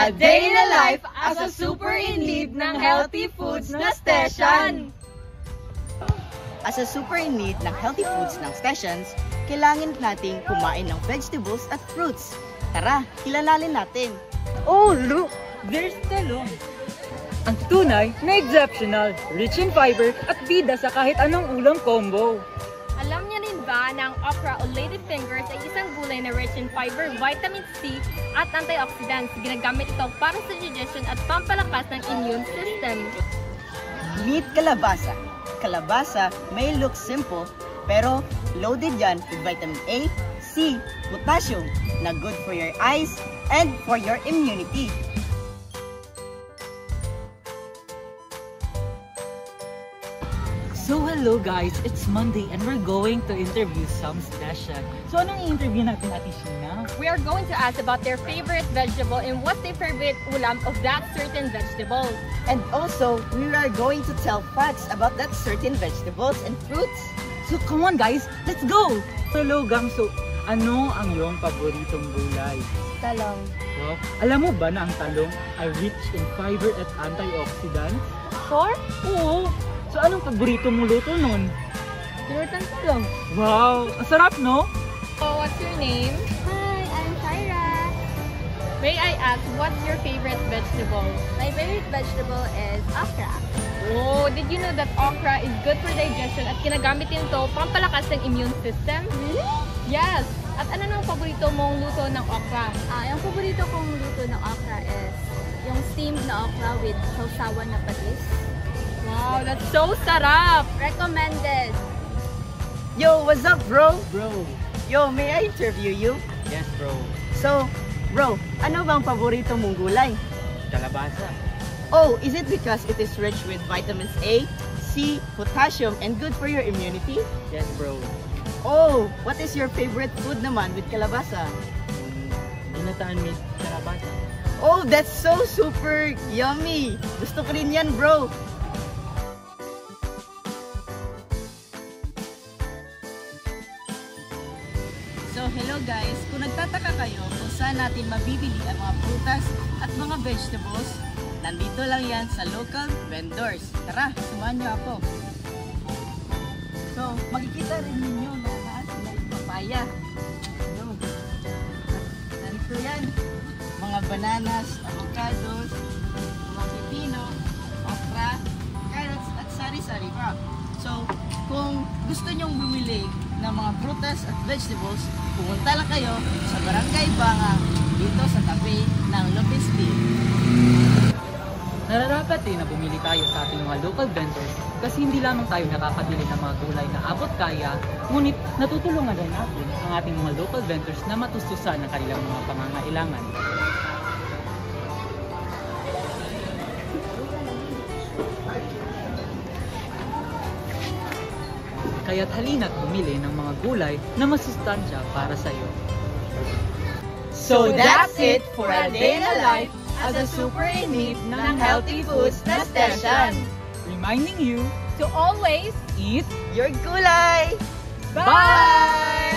A day in a life as a super in need ng healthy foods na station. As a super in need ng healthy foods ng stations, kailangan nating kumain ng vegetables at fruits. Tara, kilalanin natin. Oh, look! There's talong. Ang tunay na exceptional, rich in fiber at bida sa kahit anong ulam combo. Alam niyo rin ba na ang okra o ladyfingers ay isang gulay na rich in fiber, vitamin C at antioxidants. Ginagamit ito para sa digestion at pampalakas ng immune system. Meet kalabasa. Kalabasa may look simple pero loaded yan with vitamin A, C, potassium na good for your eyes and for your immunity. So hello guys, it's Monday and we're going to interview some station. So anong i-interview natin, Ate Sheena? We are going to ask about their favorite vegetable and what's their favorite ulam of that certain vegetable. And also, we are going to tell facts about that certain vegetables and fruits. So come on guys, let's go! Hello gang, so ano ang iyong paboritong gulay? Talong. Wow. Alam mo ba na ang talong ay rich in fiber at antioxidants? Sure? Oo! So anong paborito mong luto nun? Tinutang talong. Wow! Ang sarap, no? So what's your name? Hi, I'm Tyra. May I ask, what's your favorite vegetable? My favorite vegetable is okra. Oh, did you know that okra is good for digestion at ginagamit din ito pampalakas ng immune system? Really? Yes! At ano nang paborito mong luto ng okra? Yung paborito kong luto ng okra is yung steamed na okra with sausawan na patis. Wow, that's so sarap! Recommended! Yo, what's up, bro? Bro! Yo, may I interview you? Yes, bro. So, bro, ano bang paborito mong gulay? Kalabasa. Oh, is it because it is rich with vitamins A, C, potassium, and good for your immunity? Yes, bro. Oh, what is your favorite food naman with kalabasa? Ginataan meat kalabasa. Oh, that's so super yummy! Gusto ko rin yan, bro! So, hello guys! Kung nagtataka kayo kung saan natin mabibili ang mga prutas at mga vegetables, nandito lang yan sa local vendors. Tara, sumahan niyo ako! So, makikita rin ninyo na lahat sila yung papaya. Hello! Nandito yan! Mga bananas, avocados, mga pipino, okra, carrots, at sari-sari pa. So, kung gusto nyong bumili ng mga prutas at vegetables, pumunta lang kayo sa Barangay Banga dito sa tabi ng Lopezville. Nararapat din na bumili tayo sa ating mga local vendors kasi hindi lamang tayo nakakabili ng mga gulay na abot kaya, ngunit natutulungan rin natin ang ating mga local vendors na matustusan ang kanilang mga pangangailangan. Kaya't halina't bumili ng mga gulay na masustansya para sa iyo. So that's it for a day in a life as a super in need ng healthy foods na station. Reminding you To always eat Your gulay! Bye!